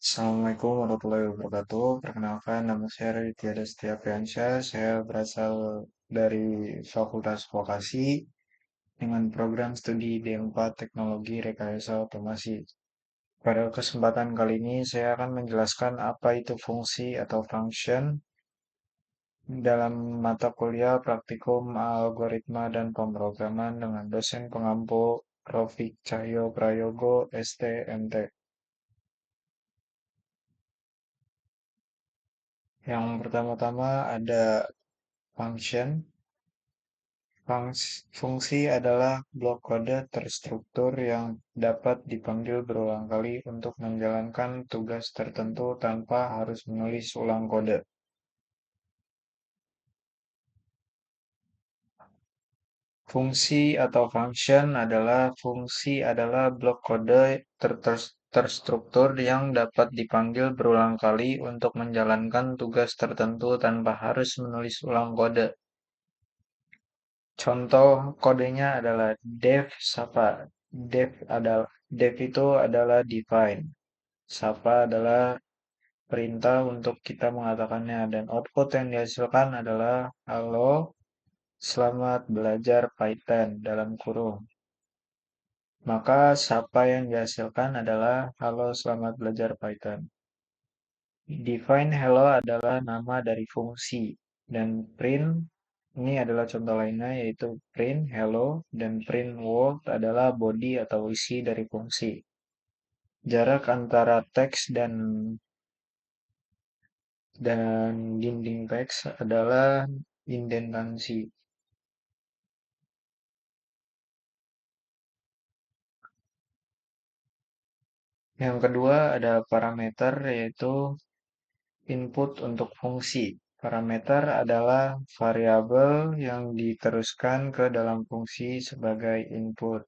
Assalamualaikum warahmatullahi wabarakatuh. Perkenalkan, nama saya Raditya Destia Priyansyah. Saya berasal dari Fakultas Vokasi dengan program studi D4 Teknologi Rekayasa Otomasi. Pada kesempatan kali ini, saya akan menjelaskan apa itu fungsi atau function dalam mata kuliah praktikum algoritma dan pemrograman dengan dosen pengampu Rofik Cahyo Prayogo, STMT. Yang pertama-tama ada function. Fungsi adalah blok kode terstruktur yang dapat dipanggil berulang kali untuk menjalankan tugas tertentu tanpa harus menulis ulang kode. Fungsi atau function adalah blok kode terstruktur yang dapat dipanggil berulang kali untuk menjalankan tugas tertentu tanpa harus menulis ulang kode. Contoh kodenya adalah def Sapa. Def itu adalah define. Sapa adalah perintah untuk kita mengatakannya dan output yang dihasilkan adalah halo, selamat belajar Python dalam kurung. Maka Sapa yang dihasilkan adalah halo, selamat belajar Python. Define hello adalah nama dari fungsi dan print ini adalah contoh lainnya yaitu print hello dan print world adalah body atau isi dari fungsi. Jarak antara teks dan dinding teks adalah indentansi. Yang kedua ada parameter yaitu input untuk fungsi. Parameter adalah variabel yang diteruskan ke dalam fungsi sebagai input.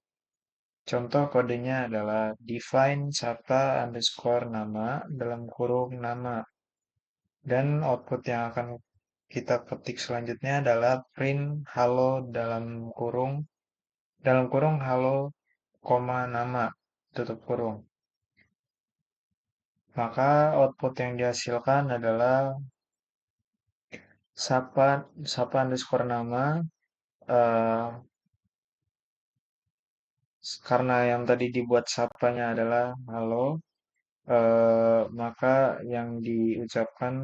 Contoh kodenya adalah define Sapa underscore nama dalam kurung nama. Dan output yang akan kita ketik selanjutnya adalah print halo dalam kurung halo, koma nama, tutup kurung. Maka output yang dihasilkan adalah Sapa Sapa underscore nama eh, karena yang tadi dibuat sapanya adalah halo, maka yang diucapkan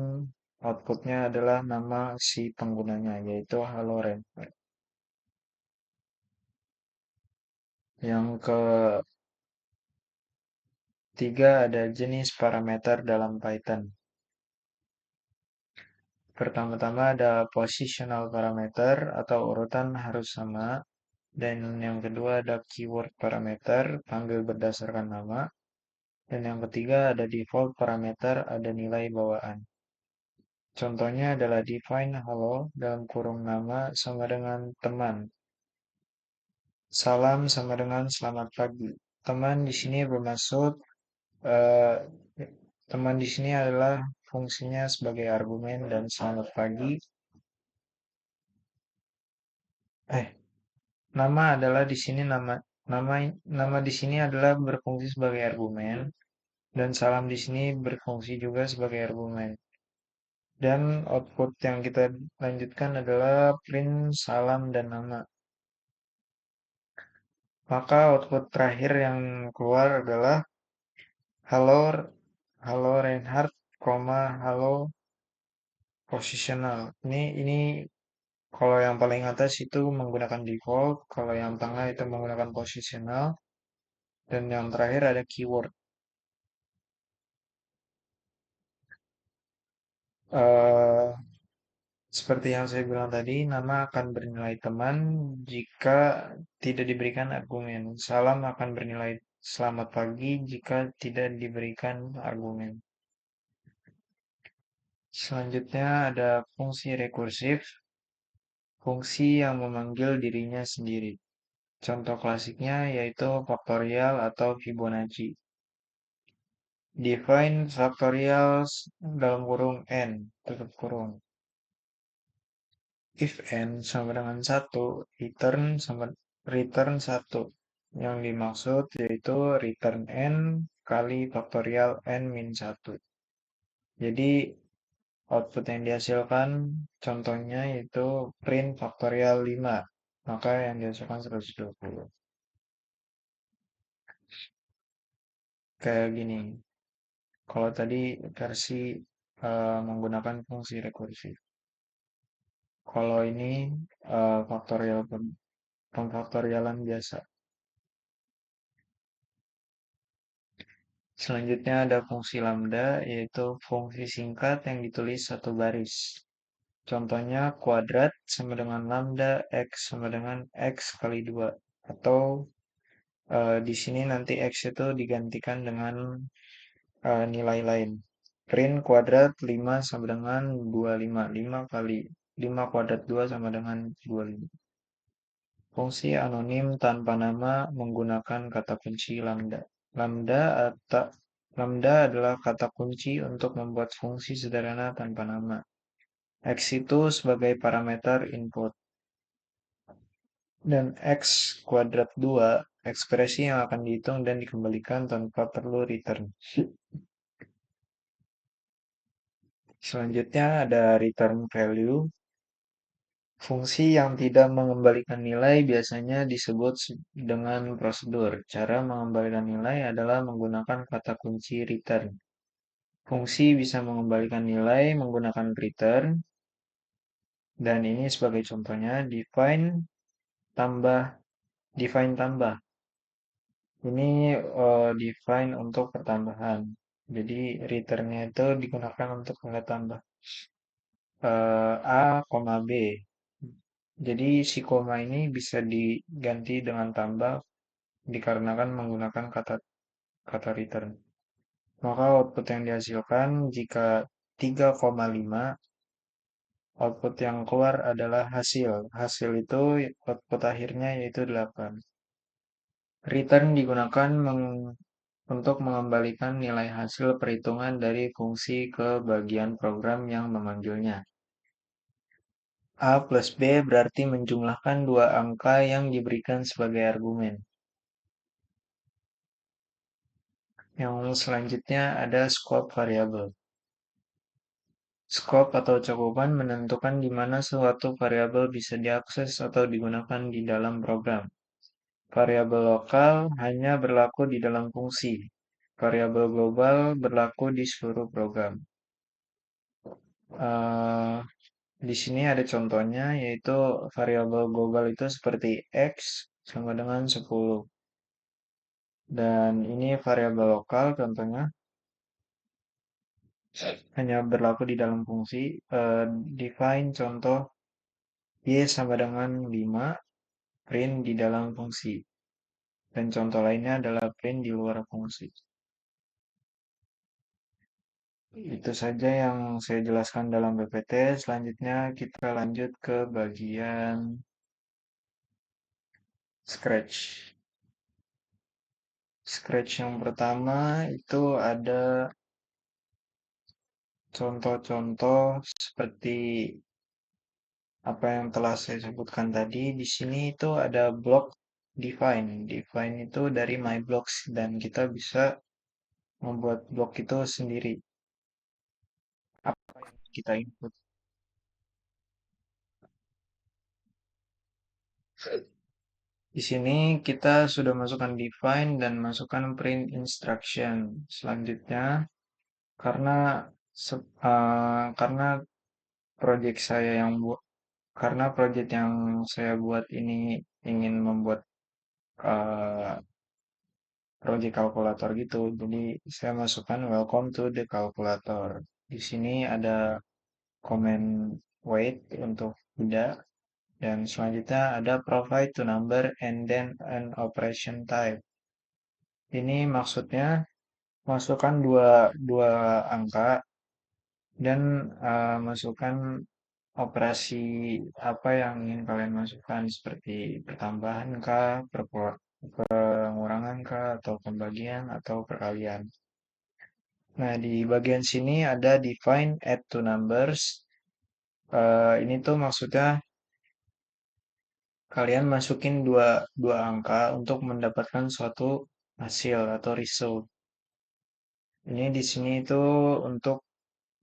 outputnya adalah nama si penggunanya yaitu halo Renpad. Yang ketiga ada jenis parameter dalam Python. Pertama-tama ada positional parameter atau urutan harus sama. Dan yang kedua ada keyword parameter, panggil berdasarkan nama. Dan yang ketiga ada default parameter, ada nilai bawaan. Contohnya adalah define hello dalam kurung nama sama dengan teman. Salam sama dengan selamat pagi. Teman di sini bermaksud eh, teman di sini adalah fungsinya sebagai argumen dan selamat pagi. Eh, nama adalah di sini nama nama di sini adalah berfungsi sebagai argumen dan salam di sini berfungsi juga sebagai argumen. Dan output yang kita lanjutkan adalah print salam dan nama. Maka output terakhir yang keluar adalah halo halo Reinhard, halo positional. Ini kalau yang paling atas itu menggunakan default, kalau yang tengah itu menggunakan positional, dan yang terakhir ada keyword. eh Seperti yang saya bilang tadi, nama akan bernilai teman jika tidak diberikan argumen. Salam akan bernilai selamat pagi jika tidak diberikan argumen. Selanjutnya ada fungsi rekursif, fungsi yang memanggil dirinya sendiri. Contoh klasiknya yaitu faktorial atau Fibonacci. Define factorial dalam kurung n, tutup kurung. If n sama dengan 1, return 1. Yang dimaksud yaitu return n kali faktorial n min 1. Jadi output yang dihasilkan contohnya itu print faktorial 5. Maka yang dihasilkan 120. Kayak gini. Kalau tadi versi menggunakan fungsi rekursi. Kalau ini faktorial pemfaktorialan biasa. Selanjutnya ada fungsi lambda, yaitu fungsi singkat yang ditulis satu baris. Contohnya kuadrat sama dengan lambda x sama dengan x kali 2. Atau di sini nanti x itu digantikan dengan nilai lain. Print kuadrat 5 sama dengan 25. 5 kali 5 kuadrat 2 sama dengan 25. Fungsi anonim tanpa nama menggunakan kata kunci lambda. Lambda adalah kata kunci untuk membuat fungsi sederhana tanpa nama. X itu sebagai parameter input. Dan X kuadrat 2 ekspresi yang akan dihitung dan dikembalikan tanpa perlu return. Selanjutnya ada return value. Fungsi yang tidak mengembalikan nilai biasanya disebut dengan prosedur. Cara mengembalikan nilai adalah menggunakan kata kunci return. Fungsi bisa mengembalikan nilai menggunakan return. Dan ini sebagai contohnya define tambah. Ini define untuk pertambahan. Jadi returnnya itu digunakan untuk nilai tambah. A, B. Jadi si koma ini bisa diganti dengan tambah dikarenakan menggunakan kata return. Maka output yang dihasilkan jika 3,5, output yang keluar adalah hasil. Hasil itu output akhirnya yaitu 8. Return digunakan untuk mengembalikan nilai hasil perhitungan dari fungsi ke bagian program yang memanggilnya. A plus B berarti menjumlahkan dua angka yang diberikan sebagai argumen. Yang selanjutnya ada scope variabel. Scope atau cakupan menentukan di mana suatu variabel bisa diakses atau digunakan di dalam program. Variabel lokal hanya berlaku di dalam fungsi. Variabel global berlaku di seluruh program. Uh, di sini ada contohnya, yaitu variabel global itu seperti x sama dengan 10. Dan ini variabel lokal contohnya hanya berlaku di dalam fungsi. Define contoh y sama dengan 5, print di dalam fungsi. Dan contoh lainnya adalah print di luar fungsi. Itu saja yang saya jelaskan dalam PPT. Selanjutnya kita lanjut ke bagian Scratch. Scratch yang pertama itu ada contoh-contoh seperti apa yang telah saya sebutkan tadi. Di sini itu ada block define. Define itu dari myblocks dan kita bisa membuat blok itu sendiri. Apa yang kita input. Di sini kita sudah masukkan define dan masukkan print instruction. Selanjutnya, karena karena project saya yang karena project yang saya buat ini ingin membuat uh, project kalkulator gitu, jadi saya masukkan welcome to the calculator. Di sini ada comment wait untuk tidak. Dan selanjutnya ada provide to number and then an operation type. Ini maksudnya masukkan dua angka dan masukkan operasi apa yang ingin kalian masukkan seperti pertambahan kah, pengurangan kah, atau pembagian atau perkalian. Nah, di bagian sini ada define add to numbers. Ini tuh maksudnya kalian masukin dua angka untuk mendapatkan suatu hasil atau result. Ini di sini itu untuk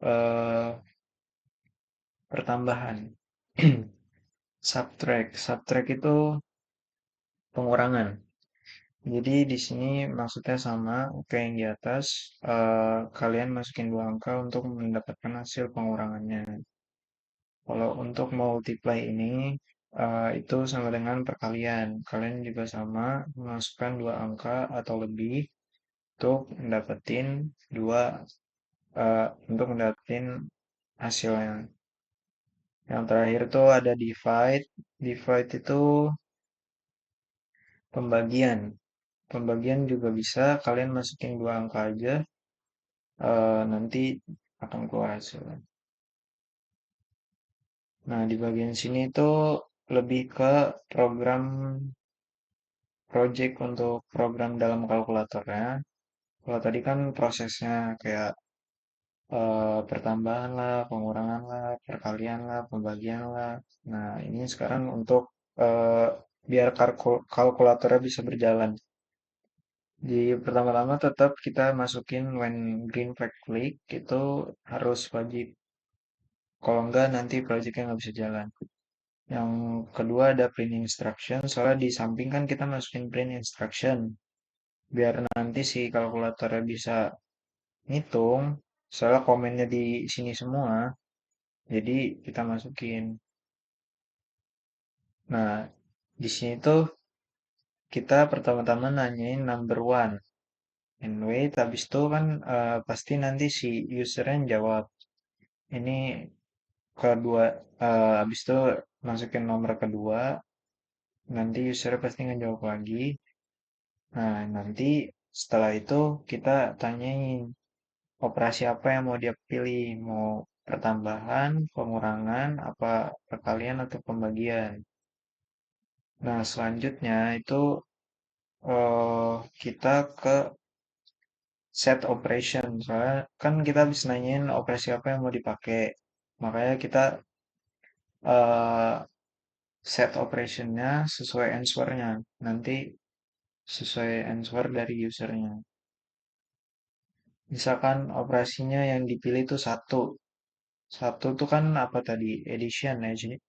eh, pertambahan. Subtract. Subtract itu pengurangan. Jadi di sini maksudnya sama kayak yang di atas. Kalian masukin dua angka untuk mendapatkan hasil pengurangannya. Kalau untuk multiply ini itu sama dengan perkalian. Kalian juga sama memasukkan dua angka atau lebih untuk mendapatkan dua untuk mendapatkan hasilnya. Yang terakhir tuh ada divide. Divide itu pembagian. Pembagian juga bisa kalian masukin dua angka aja, nanti akan keluar hasilnya. Nah, di bagian sini tuh lebih ke program project untuk program dalam kalkulatornya. Kalau tadi kan prosesnya kayak pertambahan lah, pengurangan lah, perkalian lah, pembagian lah. Nah, ini sekarang untuk eh, biar kalkulatornya bisa berjalan. Di pertama-tama tetap kita masukin when green flag click itu harus wajib. Kalau enggak nanti projectnya nggak bisa jalan. Yang kedua ada print instruction. Soalnya di samping kan kita masukin print instruction. Biar nanti si kalkulatornya bisa ngitung. Soalnya komennya di sini semua. Jadi kita masukin. Nah, di sini tuh kita pertama-tama nanyain number one. And wait, habis itu kan pasti nanti si usernya jawab. Ini kedua, habis itu masukin nomor kedua, nanti user pasti ngejawab lagi. Nah, nanti setelah itu kita tanyain operasi apa yang mau dia pilih, mau pertambahan, pengurangan, apa perkalian atau pembagian. Nah, selanjutnya itu kita ke set operation. Soalnya kan kita habis nanyain operasi apa yang mau dipakai. Makanya kita eh, set operationnya sesuai answernya. Nanti sesuai answer dari usernya. Misalkan operasinya yang dipilih itu satu. Satu tuh kan apa tadi? Addition.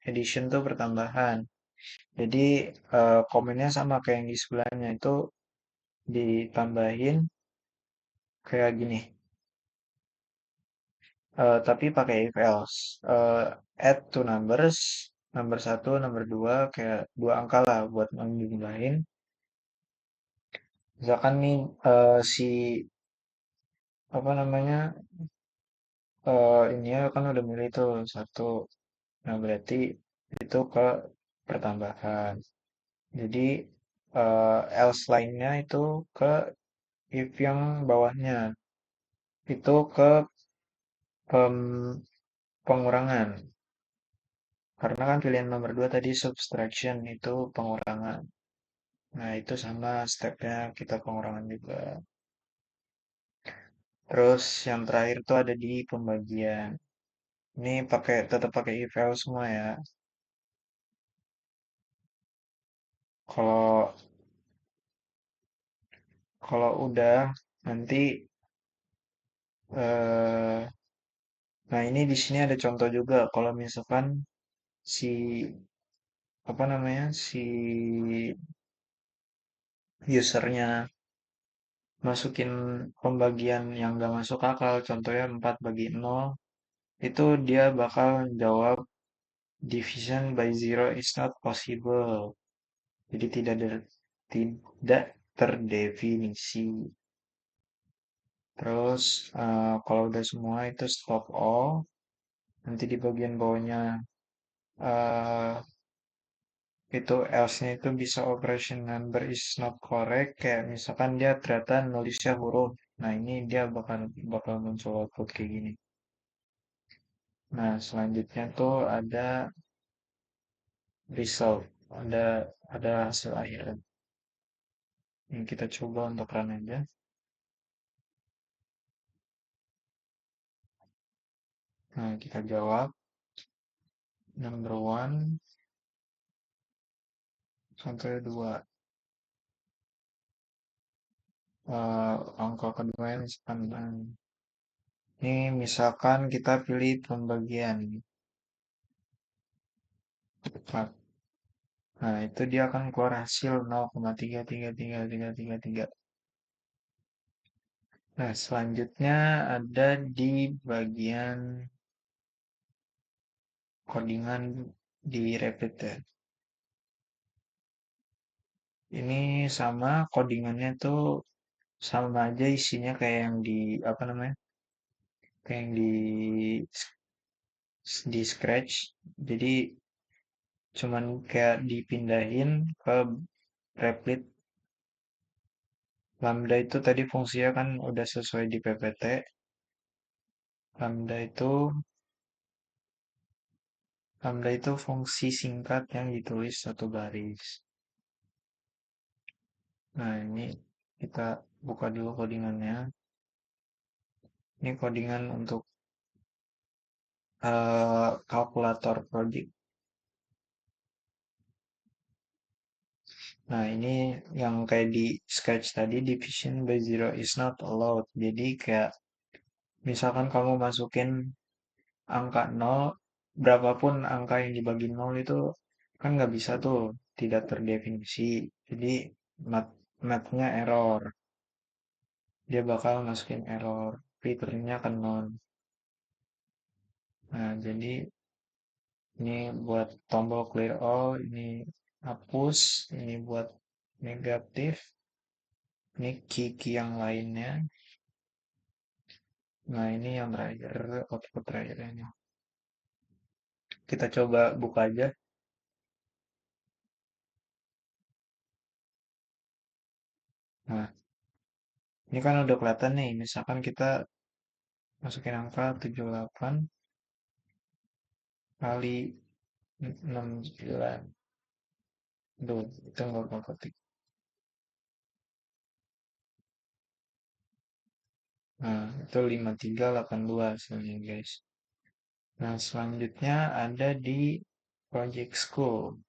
Addition tuh pertambahan. Jadi komennya sama kayak yang di sebelahnya itu ditambahin kayak gini. Tapi pakai if else. Add two numbers. Number satu, number dua, kayak dua angka lah buat menjumlahin. Misalkan nih si apa namanya ini ya kan udah milih tuh satu. Nah, berarti itu ke pertambahan. Jadi else lainnya itu ke if yang bawahnya. Itu ke pengurangan. Karena kan pilihan nomor dua tadi subtraction itu pengurangan. Nah, itu sama stepnya kita pengurangan juga. Terus yang terakhir tuh ada di pembagian. Ini tetap pakai if else semua ya. Kalau kalau udah nanti eh nah ini di sini ada contoh juga kalau misalkan si apa namanya si usernya masukin pembagian yang gak masuk akal, contohnya 4 bagi 0, itu dia bakal jawab division by zero is not possible. Jadi tidak terdefinisi. Terus kalau udah semua itu stop all. Nanti di bagian bawahnya eh itu else-nya itu bisa operation number is not correct. Kayak misalkan dia ternyata nulisnya huruf. Nah ini dia bakal muncul output kayak gini. Nah selanjutnya tuh ada result. Ada hasil akhir. Ini kita coba untuk run aja. Nah kita jawab number one sampai 2. angka keduanya misalkan ini misalkan kita pilih pembagian 4. Nah, itu dia akan keluar hasil 0,33333. Nah, selanjutnya ada di bagian codingan di repeater. Ini sama codingannya tuh sama aja isinya kayak yang di apa namanya? Kayak yang di Scratch. Jadi cuman kayak dipindahin ke replit. Lambda itu tadi fungsinya kan udah sesuai di PPT. Lambda itu lambda itu fungsi singkat yang ditulis satu baris. Nah, ini kita buka dulu codingannya. Ini codingan untuk kalkulator project. Nah, ini yang kayak di sketch tadi, division by zero is not allowed. Jadi kayak misalkan kamu masukin angka nol, berapapun angka yang dibagi nol itu kan nggak bisa tuh, tidak terdefinisi. Jadi mat mathnya error. Dia bakal masukin error. Returnnya ke non. Nah, jadi ini buat tombol clear all, ini hapus, ini buat negatif, ini key-key yang lainnya. Nah, ini yang terakhir, output terakhirnya. Kita coba buka aja. Nah, ini kan udah kelihatan nih, misalkan kita masukin angka 78 kali 69. Duh, itu nggak ketik. Nah, itu 5382 hasilnya, guys. Nah, selanjutnya ada di Project School.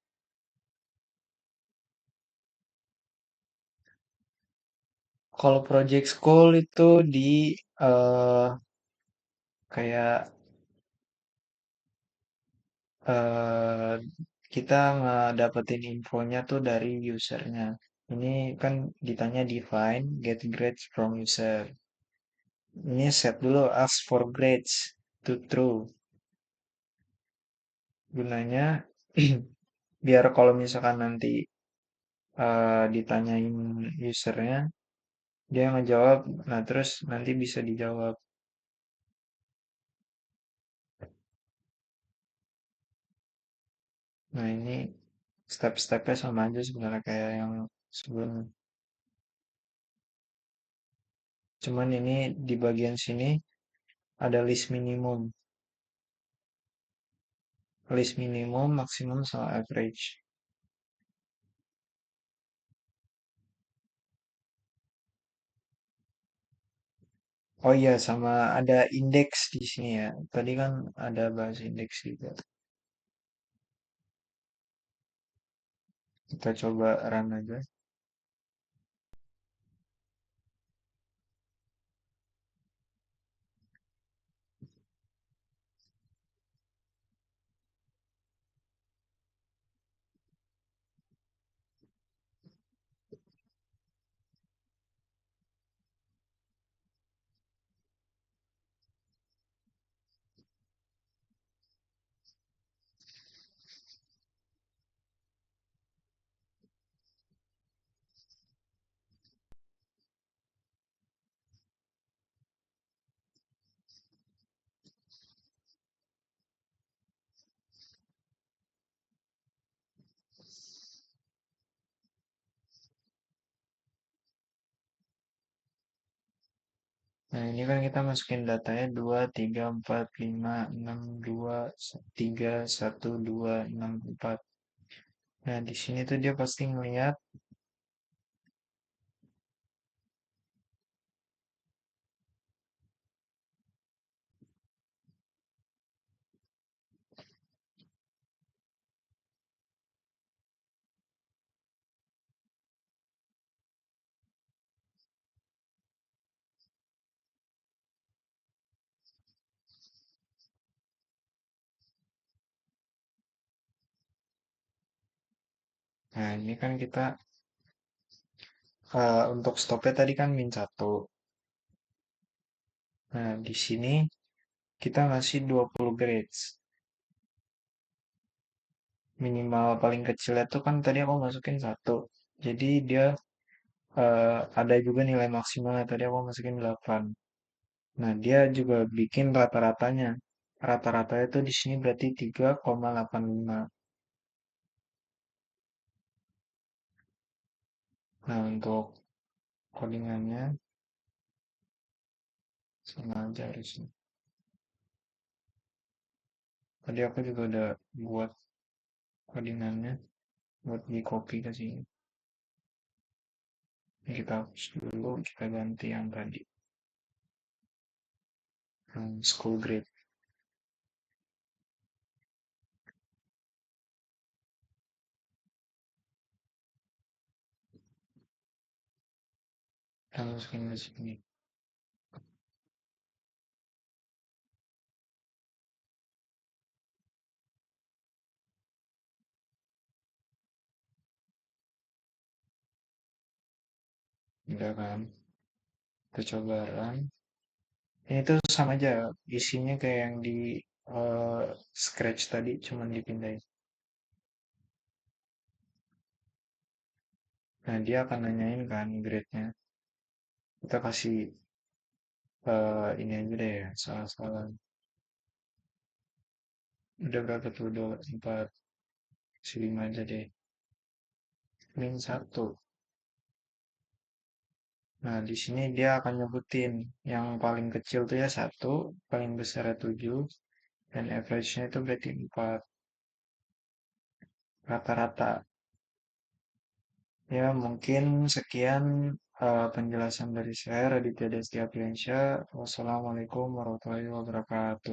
Kalau Project School itu di eh kayak eh kita ngedapetin infonya tuh dari usernya. Ini kan ditanya define get grades from user. Ini set dulu ask for grades to true. Gunanya biar kalau misalkan nanti ditanyain usernya, dia ngejawab, nah terus nanti bisa dijawab. Nah ini step-stepnya sama aja sebenarnya kayak yang sebelumnya. Cuman ini di bagian sini ada list minimum. List minimum, maksimum, sama average. Oh iya, sama ada indeks di sini ya. Tadi kan ada bahas indeks juga. Kita coba run aja. Nah, ini kan kita masukin datanya 2, 3, 4, 5, 6, 2, 3, 1, 2, 6, 4. Nah, di sini tuh dia pasti ngeliat Nah, ini kan kita untuk stopnya tadi kan min satu. Nah, di sini kita ngasih 20 grades. Minimal paling kecilnya tuh kan tadi aku masukin satu. Jadi dia ada juga nilai maksimalnya. Tadi aku masukin 8. Nah, dia juga bikin rata-ratanya. Rata-ratanya tuh di sini berarti 3,85. Nah, untuk codingannya sama aja harusnya. Tadi aku juga udah buat codingannya buat di copy ke sini. Ini kita hapus dulu, kita ganti yang tadi. School grade. Kita masukin ke sini. Udah kan? Kita coba run. Ini tuh sama aja, isinya kayak yang di eh, Scratch tadi, cuman dipindahin. Nah, dia akan nanyain kan grade-nya. Kita kasih ini aja deh, salah-salah. Udah berapa tuh? Udah 4, kasih 5 aja deh. Min satu. Nah, di sini dia akan nyebutin yang paling kecil tuh ya satu, paling besar 7, dan average-nya itu berarti 4 rata-rata. Ya, mungkin sekian penjelasan dari saya, Raditya Desti Apriansyah. Wassalamualaikum warahmatullahi wabarakatuh.